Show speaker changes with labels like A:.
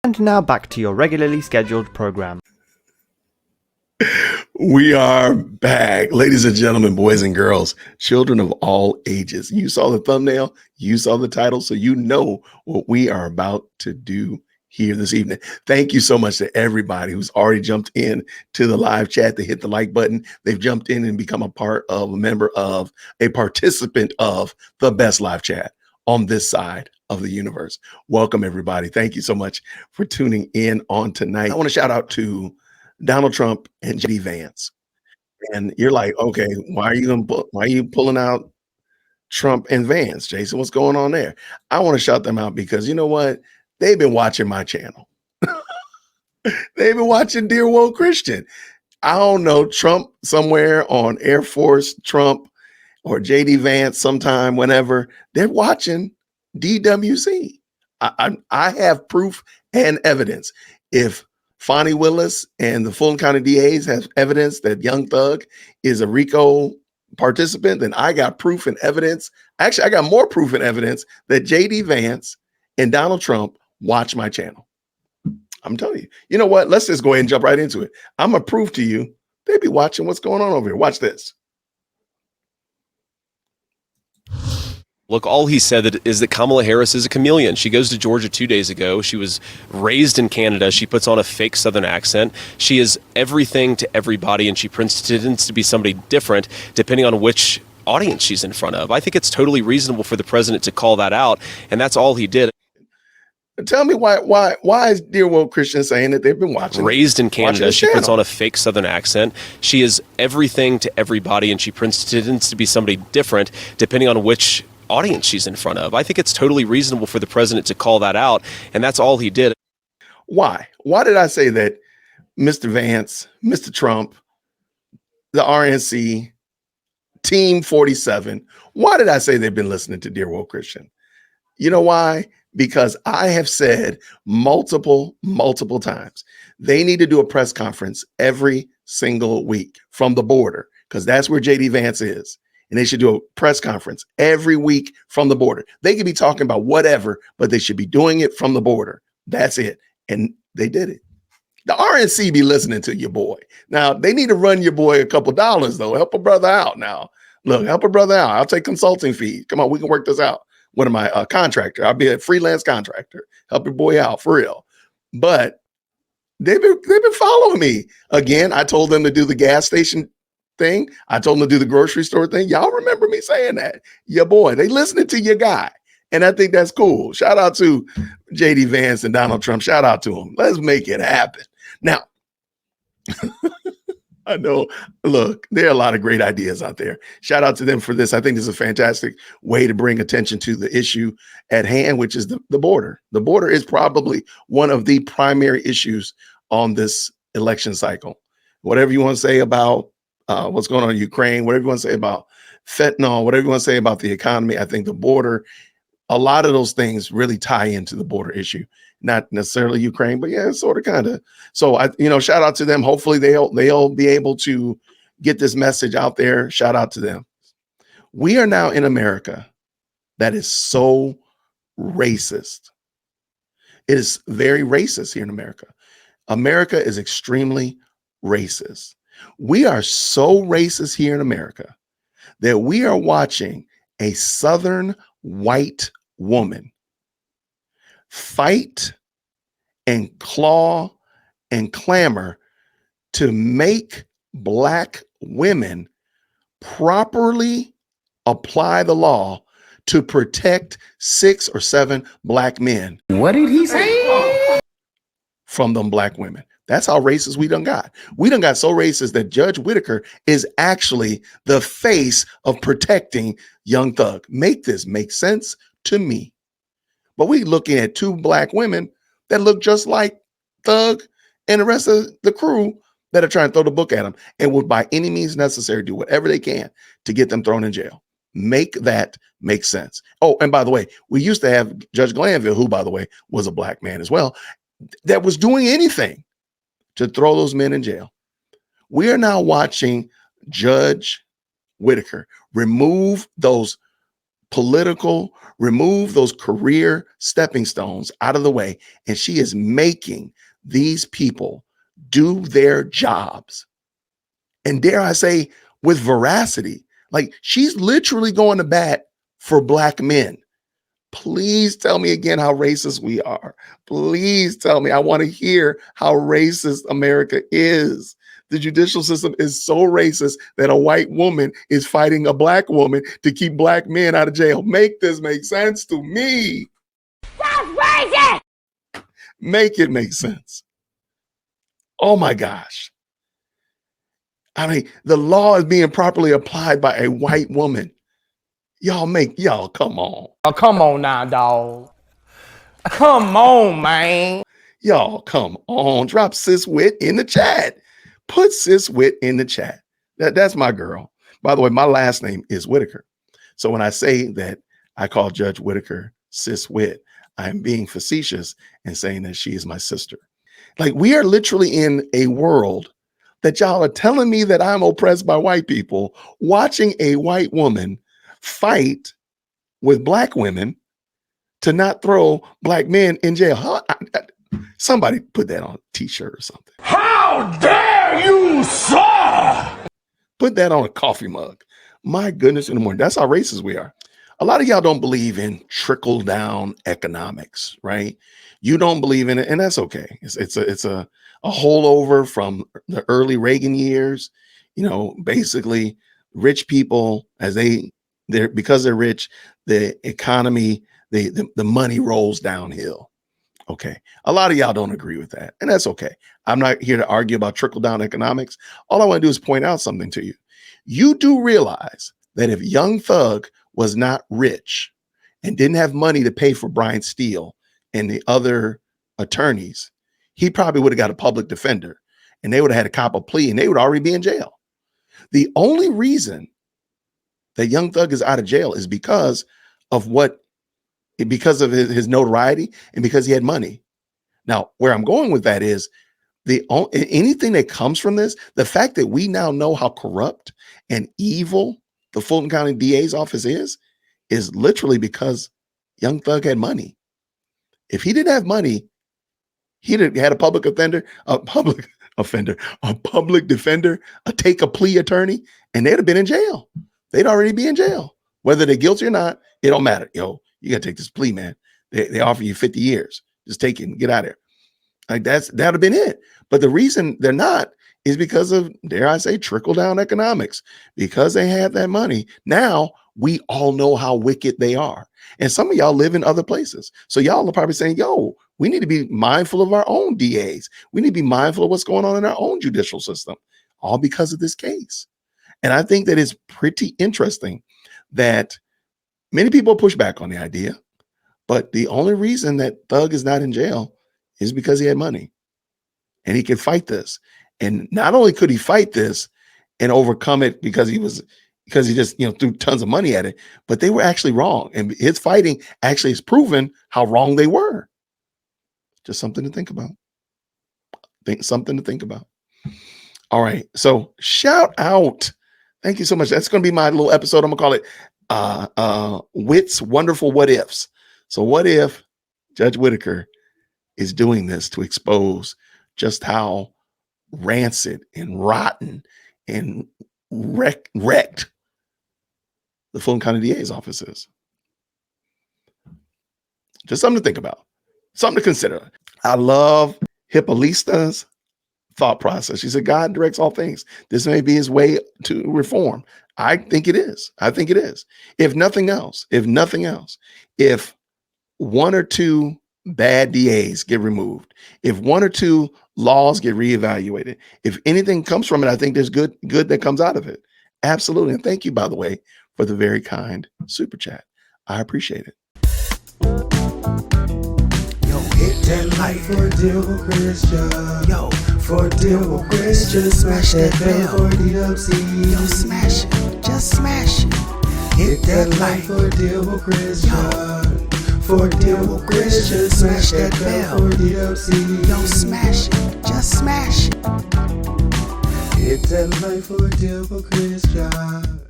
A: And now back to your regularly scheduled program.
B: We are back, ladies and gentlemen, boys and girls, children of all ages. You saw the thumbnail, you saw the title, so you know what we are about to do here this evening. Thank you so much to everybody who's already jumped in to the live chat. They hit the like button. They've jumped in and become a member of, a participant of the best live chat on this side of the universe. Welcome, everybody. Thank you so much for tuning in on tonight. I want to shout out to Donald Trump and JD Vance. And you're like, okay, why are you pulling out Trump and Vance, Jason? What's going on there? I want to shout them out because you know what? They've been watching my channel. They've been watching Dear Woke Christian. I don't know, Trump somewhere on Air Force, Trump or JD Vance sometime, whenever, they're watching DWC. I have proof and evidence. If Fonnie Willis and the Fulton County DAs have evidence that Young Thug is a RICO participant, then I got proof and evidence. Actually, I got more proof and evidence that JD Vance and Donald Trump watch my channel. I'm telling you. You know what? Let's just go ahead and jump right into it. I'm going to prove to you they be watching what's going on over here. Watch this.
C: Look, all he said is that Kamala Harris is a chameleon. She goes to Georgia 2 days ago. She was raised in Canada. She puts on a fake Southern accent. She is everything to everybody, and she pretends to be somebody different depending on which audience she's in front of. I think it's totally reasonable for the president to call that out, and that's all he did.
B: Tell me why is Dear Woke Christian saying that they've been watching?
C: Raised in Canada, she puts on a fake Southern accent. She is everything to everybody, and she pretends to be somebody different depending on which audience she's in front of. I think it's totally reasonable for the president to call that out, and that's all he did.
B: Why did I say that Mr. Vance, Mr. Trump, the RNC, Team 47, why did I say they've been listening to Dear Woke Christian? You know why? Because I have said multiple times, they need to do a press conference every single week from the border, because that's where JD Vance is. And they should do a press conference every week from the border. They could be talking about whatever, but they should be doing it from the border. That's it. And they did it. The RNC be listening to your boy. Now, they need to run your boy a couple dollars, though. Help a brother out now. Look, help a brother out. I'll take consulting fees. Come on, we can work this out. What am I, a contractor? I'll be a freelance contractor. Help your boy out for real. But they've been following me. Again, I told them to do the gas station thing. I told them to do the grocery store thing. Y'all remember me saying that? Your boy, they listening to your guy. And I think that's cool. Shout out to JD Vance and Donald Trump. Shout out to them. Let's make it happen. Now, I know, look, there are a lot of great ideas out there. Shout out to them for this. I think this is a fantastic way to bring attention to the issue at hand, which is the border. The border is probably one of the primary issues on this election cycle. Whatever you want to say about what's going on in Ukraine, whatever you want to say about fentanyl, whatever you want to say about the economy, I think the border, a lot of those things really tie into the border issue. Not necessarily Ukraine, but yeah, sort of, kind of. So shout out to them. Hopefully they'll be able to get this message out there. Shout out to them. We are now in America that is so racist. It is very racist here in America. America is extremely racist. We are so racist here in America that we are watching a Southern white woman fight and claw and clamor to make Black women properly apply the law to protect 6 or 7 Black men.
D: What did he say?
B: From them Black women. That's how racist we done got. We done got so racist that Judge Whitaker is actually the face of protecting Young Thug. Make this make sense to me. But we looking at 2 Black women that look just like Thug and the rest of the crew that are trying to throw the book at him and will by any means necessary do whatever they can to get them thrown in jail. Make that make sense. Oh, and by the way, we used to have Judge Glanville, who, by the way, was a Black man as well, that was doing anything to throw those men in jail. We are now watching Judge Whitaker remove those political, remove those career stepping stones out of the way. And she is making these people do their jobs. And dare I say, with veracity, like she's literally going to bat for Black men. Please tell me again how racist we are. Please tell me. I want to hear how racist America is. The judicial system is so racist that a white woman is fighting a Black woman to keep Black men out of jail. Make this make sense to me.
D: That's racist!
B: Make it make sense. Oh my gosh. I mean, the law is being properly applied by a white woman. Y'all come on.
E: Oh, come on now, dog. Come on, man.
B: Y'all come on. Drop Sis Wit in the chat. Put Sis Wit in the chat. That's my girl. By the way, my last name is Whitaker. So when I say that I call Judge Whitaker Sis Wit, I am being facetious and saying that she is my sister. Like, we are literally in a world that y'all are telling me that I'm oppressed by white people, watching a white woman fight with Black women to not throw Black men in jail. Huh? Somebody put that on a t-shirt or something.
E: How dare you, sir?
B: Put that on a coffee mug. My goodness in the morning. That's how racist we are. A lot of y'all don't believe in trickle down economics, right? You don't believe in it, and that's okay. It's a holdover from the early Reagan years. You know, basically rich people, because they're rich, the economy, the money rolls downhill. Okay. A lot of y'all don't agree with that, and that's okay. I'm not here to argue about trickle down economics. All I want to do is point out something to you. You do realize that if Young Thug was not rich and didn't have money to pay for Brian Steele and the other attorneys, he probably would have got a public defender and they would have had a cop a plea and they would already be in jail. The only reason that Young Thug is out of jail is because of his notoriety and because he had money. Now, where I'm going with that is anything that comes from this, the fact that we now know how corrupt and evil the Fulton County DA's office is literally because Young Thug had money. If he didn't have money, he'd have had a public defender, a take a plea attorney, and they'd have been in jail. They'd already be in jail. Whether they're guilty or not, it don't matter. Yo, you got to take this plea, man. They offer you 50 years. Just take it and get out of there. Like that'd have been it. But the reason they're not is because of, dare I say, trickle down economics. Because they have that money. Now we all know how wicked they are. And some of y'all live in other places. So y'all are probably saying, yo, we need to be mindful of our own DAs. We need to be mindful of what's going on in our own judicial system, all because of this case. And I think that it's pretty interesting that many people push back on the idea, but the only reason that Thug is not in jail is because he had money and he could fight this. And not only could he fight this and overcome it because he just, threw tons of money at it, but they were actually wrong. And his fighting actually has proven how wrong they were. Just something to think about. Something to think about. All right. So shout out. Thank you so much. That's going to be my little episode. I'm going to call it Wit's Wonderful What Ifs. So what if Judge Whitaker is doing this to expose just how rancid and rotten and wrecked the Fulton County DA's office is? Just something to think about, something to consider. I love Hippolyta's thought process. She said, God directs all things. This may be his way to reform. I think it is. If nothing else, if one or two bad DAs get removed, if one or two laws get reevaluated, if anything comes from it, I think there's good that comes out of it. Absolutely. And thank you, by the way, for the very kind super chat. I appreciate it.
F: Yo, hit that like for deal with Christian. Yo, for deal with Christian. Smash that bell for DWC. Yo, smash it. Just smash it. Hit that like for deal with Christian. For deal with Christian. Smash that bell for DWC. Yo, smash it. Just smash it. Hit that like for deal with Christian.